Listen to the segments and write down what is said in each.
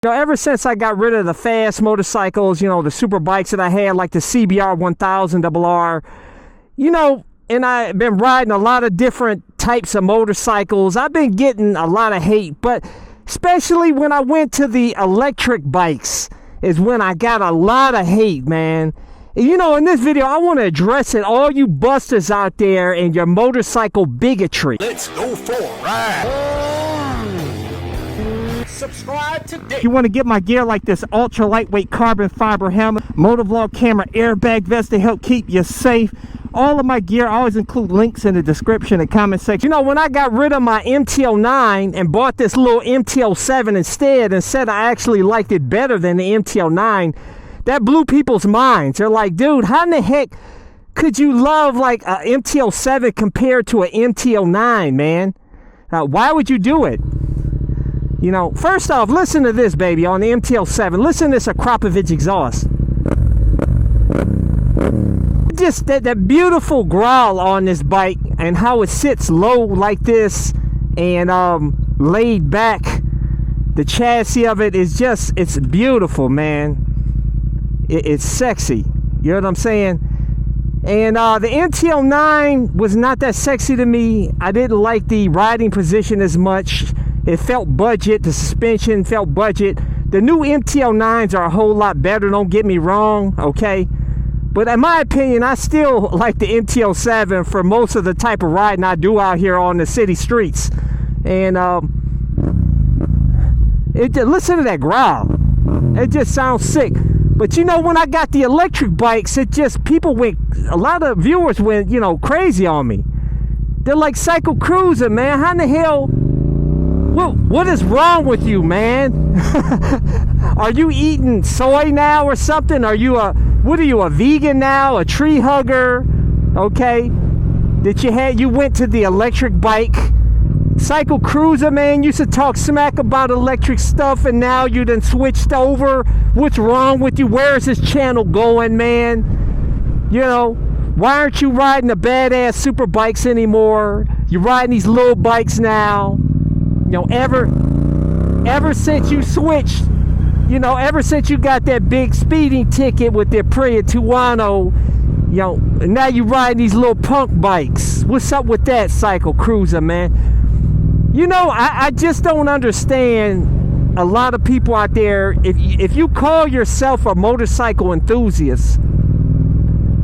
Ever since I got rid of the fast motorcycles, the super bikes that I had, like the CBR 1000 RR, and I've been riding a lot of different types of motorcycles. I've been getting a lot of hate, but especially when I went to the electric bikes is when I got a lot of hate, man. And, in this video, I want to address it, all you busters out there and your motorcycle bigotry. Let's go for a ride. Subscribe today. If you want to get my gear like this ultra lightweight carbon fiber helmet, motovlog camera, airbag vest to help keep you safe, all of my gear, I always include links in the description and comment section. When I got rid of my MT-09 and bought this little MT-07 instead and said I actually liked it better than the MT-09, that blew people's minds. They're like, dude, how in the heck could you love like a MT-07 compared to an MT-09, man? Why would you do it? First off, listen to this, baby, on the MT-07. Listen to this Akrapovic exhaust. Just that beautiful growl on this bike and how it sits low like this and laid back. The chassis of it is just, it's beautiful, man. It's sexy. You know what I'm saying? And the MT-09 was not that sexy to me. I didn't like the riding position as much. It felt budget. The suspension felt budget. The new MT-09s are a whole lot better, don't get me wrong, okay? But in my opinion, I still like the MT-07 for most of the type of riding I do out here on the city streets. And listen to that growl. It just sounds sick. But when I got the electric bikes, a lot of viewers went, crazy on me. They're like, CycleCruza, man, how in the hell, what is wrong with you, man? Are you eating soy now or something? Are you a vegan now, a tree hugger? Okay, you went to the electric bike. CycleCruza, man, used to talk smack about electric stuff, and now you done switched over. What's wrong with you? Where is this channel going, man? Why aren't you riding the badass super bikes anymore? You're riding these little bikes now. Ever since you switched, ever since you got that big speeding ticket with the Aprilia Tuono, now you riding these little punk bikes. What's up with that, CycleCruza, man? I just don't understand a lot of people out there. If you call yourself a motorcycle enthusiast,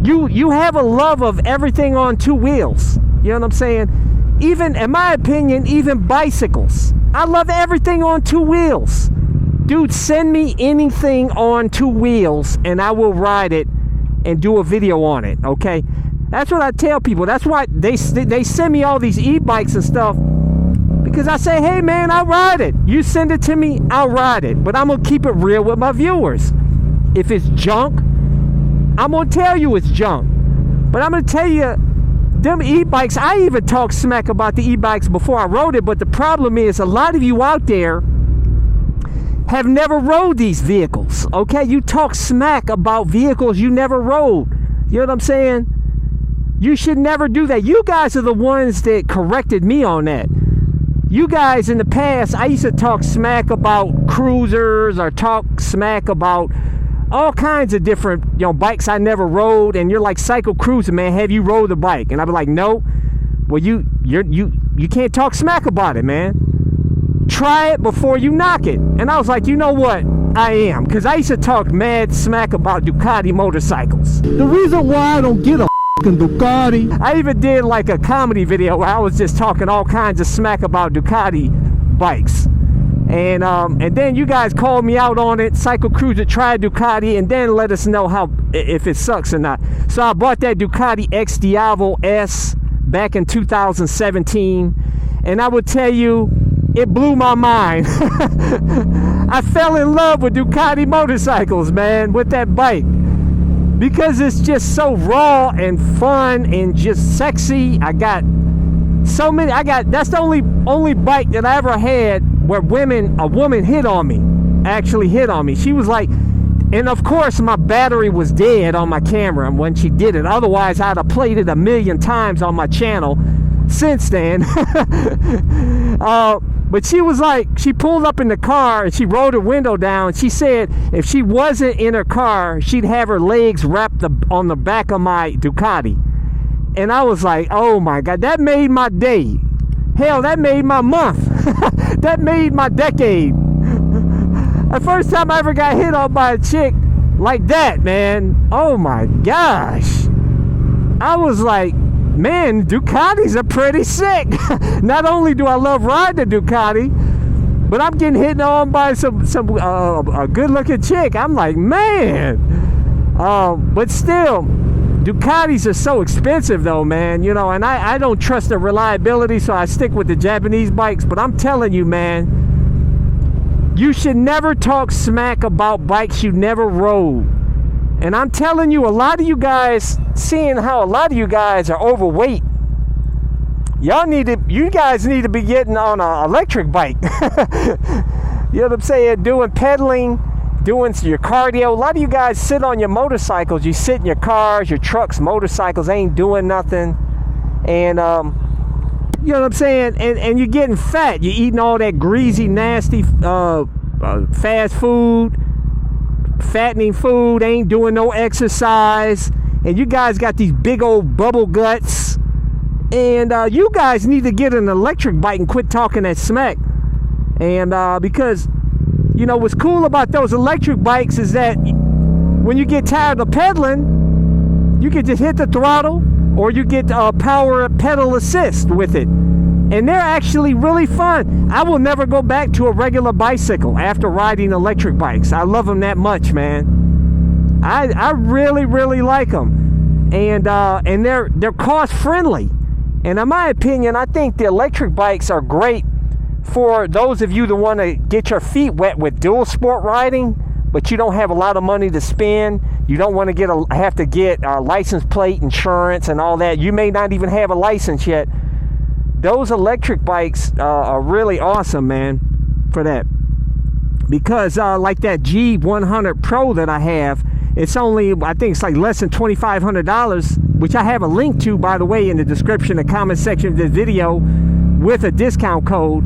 you have a love of everything on two wheels. You know what I'm saying? Even, in my opinion, even bicycles. I love everything on two wheels. Dude, send me anything on two wheels and I will ride it and do a video on it, okay? That's what I tell people. That's why they send me all these e-bikes and stuff, because I say, hey man, I'll ride it. You send it to me, I'll ride it. But I'm going to keep it real with my viewers. If it's junk, I'm going to tell you it's junk. But I'm going to tell you, them e-bikes, I even talked smack about the e-bikes before I rode it, but the problem is a lot of you out there have never rode these vehicles, okay? You talk smack about vehicles you never rode. You know what I'm saying? You should never do that. You guys are the ones that corrected me on that. You guys in the past, I used to talk smack about cruisers or talk smack about all kinds of different, bikes I never rode, and you're like, CycleCruza, man, have you rode the bike? And I'd be like, no. Well, you can't talk smack about it, man. Try it before you knock it. And I was like, you know what? I am, because I used to talk mad smack about Ducati motorcycles. The reason why I don't get a Ducati. I even did like a comedy video where I was just talking all kinds of smack about Ducati bikes. And then you guys called me out on it. CycleCruza, try Ducati, and then let us know if it sucks or not. So I bought that Ducati X Diavo S back in 2017, and I would tell you, it blew my mind. I fell in love with Ducati motorcycles, man, with that bike, because it's just so raw and fun and just sexy. That's the only bike that I ever had where a woman hit on me, actually hit on me. She was like, and of course my battery was dead on my camera when she did it. Otherwise I'd have played it 1,000,000 times on my channel since then. But she was like, she pulled up in the car and she rolled her window down. She said if she wasn't in her car, she'd have her legs wrapped on the back of my Ducati. And I was like, oh my God, that made my day. Hell, that made my month. That made my decade. The first time I ever got hit on by a chick like that, man. Oh my gosh. I was like, man, Ducatis are pretty sick. Not only do I love riding the Ducati, but I'm getting hit on by a good-looking chick. I'm like, man. But still, Ducatis are so expensive, though, man. You know, and I don't trust the reliability, so I stick with the Japanese bikes. But I'm telling you, man, you should never talk smack about bikes you never rode. And I'm telling you, a lot of you guys, seeing how a lot of you guys are overweight, you guys need to be getting on an electric bike. You know what I'm saying? Doing pedaling, doing your cardio. A lot of you guys sit on your motorcycles. You sit in your cars, your trucks, motorcycles, ain't doing nothing. And, you know what I'm saying? And you're getting fat. You're eating all that greasy, nasty fast food. Fattening food, ain't doing no exercise, and you guys got these big old bubble guts, and you guys need to get an electric bike and quit talking that smack. And because, you know, what's cool about those electric bikes is that when you get tired of pedaling, you can just hit the throttle, or you get power pedal assist with it. And they're actually really fun. I will never go back to a regular bicycle after riding electric bikes. I love them that much, man. I really, really like them. And they're cost friendly. And in my opinion, I think the electric bikes are great for those of you that want to get your feet wet with dual sport riding, but you don't have a lot of money to spend. You don't want to have to get a license plate, insurance, and all that. You may not even have a license yet. Those electric bikes are really awesome, man, for that. Because like that G100 PRO that I have, it's only, I think it's like less than $2,500, which I have a link to, by the way, in the description, the comment section of this video, with a discount code.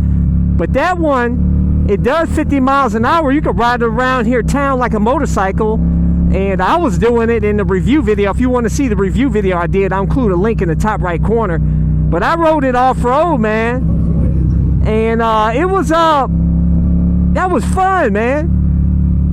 But that one, it does 50 miles an hour. You can ride around here town like a motorcycle. And I was doing it in the review video. If you want to see the review video I did, I'll include a link in the top right corner. But I rode it off-road, man. And it was, that was fun, man.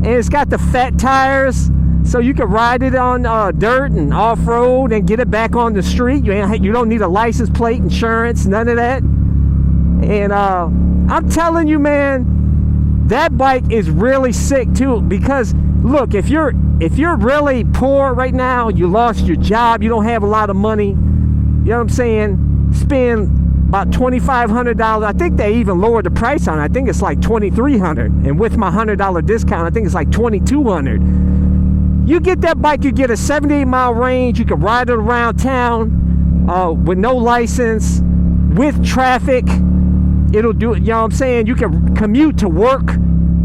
And it's got the fat tires, so you can ride it on dirt and off-road and get it back on the street. You don't need a license plate, insurance, none of that. And I'm telling you, man, that bike is really sick, too. Because, look, if you're really poor right now, you lost your job, you don't have a lot of money, you know what I'm saying? Spend about $2,500. I think they even lowered the price on it. I think it's like $2,300, and with my $100 discount, I think it's like $2,200. You get that bike, you get a 78-mile range. You can ride it around town with no license, with traffic. It'll do it. You know what I'm saying? You can commute to work.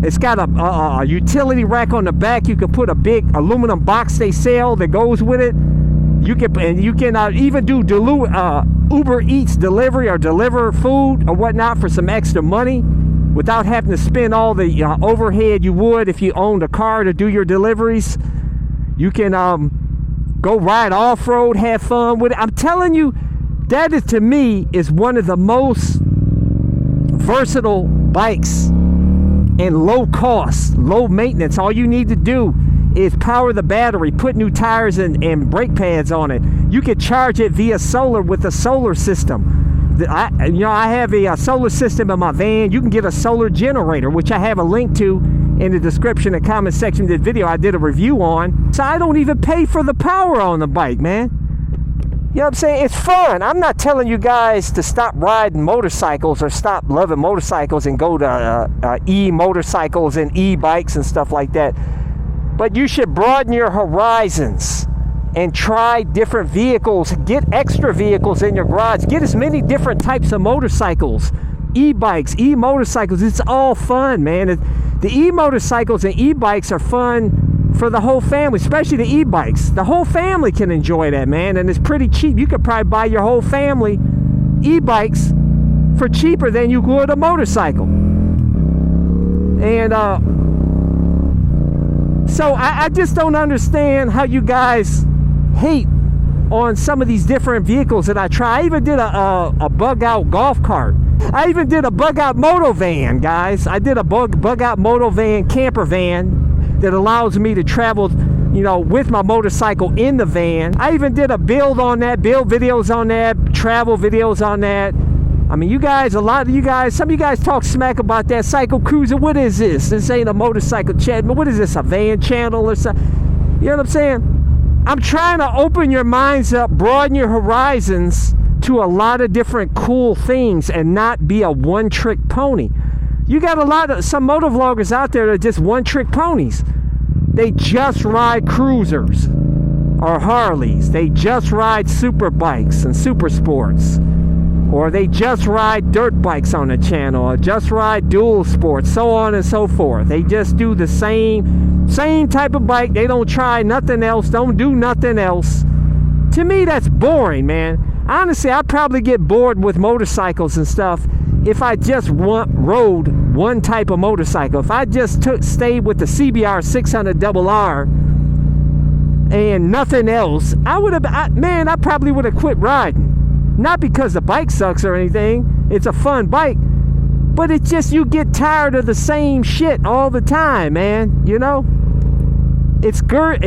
It's got a utility rack on the back. You can put a big aluminum box they sell that goes with it. You can even do Uber Eats delivery, or deliver food or whatnot for some extra money without having to spend all the overhead you would if you owned a car to do your deliveries. You can go ride off-road, have fun with it. I'm telling you, that is, to me, is one of the most versatile bikes, and low cost, low maintenance. All you need to do is power the battery, put new tires and brake pads on it. You can charge it via solar with a solar system. I have a solar system in my van. You can get a solar generator, which I have a link to in the description and comment section of this video. I did a review on. So I don't even pay for the power on the bike, man. You know what I'm saying? It's fun. I'm not telling you guys to stop riding motorcycles or stop loving motorcycles and go to e-motorcycles and e-bikes and stuff like that. But you should broaden your horizons and try different vehicles. Get extra vehicles in your garage. Get as many different types of motorcycles, e-bikes, e-motorcycles. It's all fun, man. The e-motorcycles and e-bikes are fun for the whole family, especially the e-bikes. The whole family can enjoy that, man, and it's pretty cheap. You could probably buy your whole family e-bikes for cheaper than you would a motorcycle. And so I just don't understand how you guys hate on some of these different vehicles that I try. I even did a bug out golf cart. I even did a bug out moto van, guys. I did a bug out moto van, camper van that allows me to travel, you know, with my motorcycle in the van. I even did a build on that, build videos on that, travel videos on that. I mean, you guys, a lot of you guys, some of you guys talk smack about that CycleCruza. What is this? This ain't a motorcycle chat, but what is this, a van channel or something? You know what I'm saying? I'm trying to open your minds up, broaden your horizons to a lot of different cool things and not be a one-trick pony. You got some motovloggers out there that are just one-trick ponies. They just ride cruisers or Harleys. They just ride super bikes and super sports. Or they just ride dirt bikes on the channel, or just ride dual sports, so on and so forth. They just do the same type of bike. They don't try nothing else, don't do nothing else. To me, that's boring, man. Honestly, I'd probably get bored with motorcycles and stuff if I just rode one type of motorcycle. If I just stayed with the CBR 600 RR and nothing else, I probably would have quit riding. Not because the bike sucks or anything. It's a fun bike. But it's just you get tired of the same shit all the time, man. You know? It's great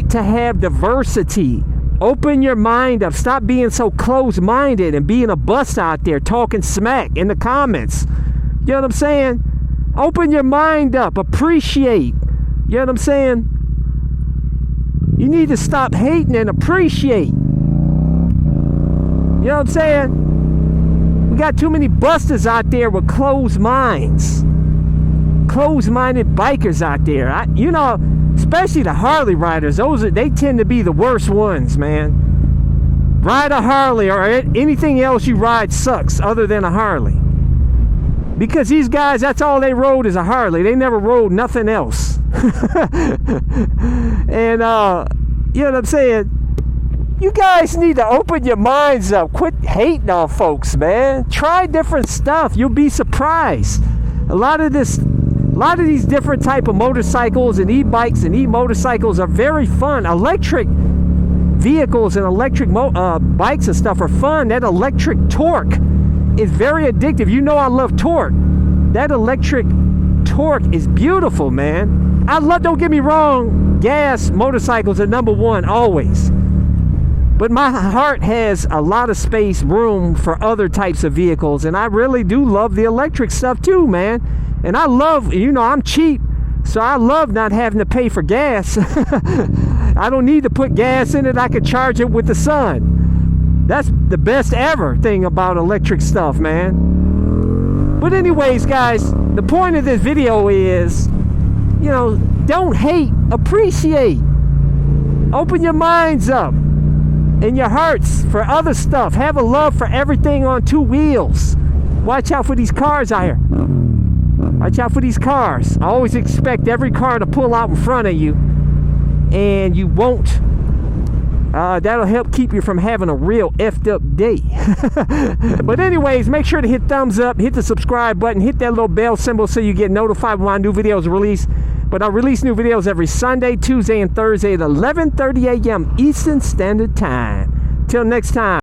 to have diversity. Open your mind up. Stop being so closed-minded and being a bust out there talking smack in the comments. You know what I'm saying? Open your mind up. Appreciate. You know what I'm saying? You need to stop hating and appreciate. You know what I'm saying? We got too many busters out there with closed minds. Closed-minded bikers out there. You know, especially the Harley riders. They tend to be the worst ones, man. Ride a Harley or anything else you ride sucks other than a Harley. Because these guys, that's all they rode is a Harley. They never rode nothing else. And, you know what I'm saying? You guys need to open your minds up. Quit hating on folks, man. Try different stuff. You'll be surprised. A lot of these different type of motorcycles and e-bikes and e-motorcycles are very fun. Electric vehicles and electric bikes and stuff are fun. That electric torque is very addictive. You know I love torque. That electric torque is beautiful, man. Don't get me wrong, gas motorcycles are number one always. But my heart has a lot of space, room for other types of vehicles. And I really do love the electric stuff too, man. And I love, you know, I'm cheap. So I love not having to pay for gas. I don't need to put gas in it. I can charge it with the sun. That's the best ever thing about electric stuff, man. But anyways, guys, the point of this video is, you know, don't hate, appreciate. Open your minds up. And your hearts for other stuff. Have a love for everything on two wheels. Watch out for these cars out here. Watch out for these cars. I always expect every car to pull out in front of you. And you won't. That'll help keep you from having a real effed up day. But anyways, make sure to hit thumbs up. Hit the subscribe button. Hit that little bell symbol so you get notified when my new videos are released. But I release new videos every Sunday, Tuesday, and Thursday at 11:30 a.m. Eastern Standard Time. Till next time.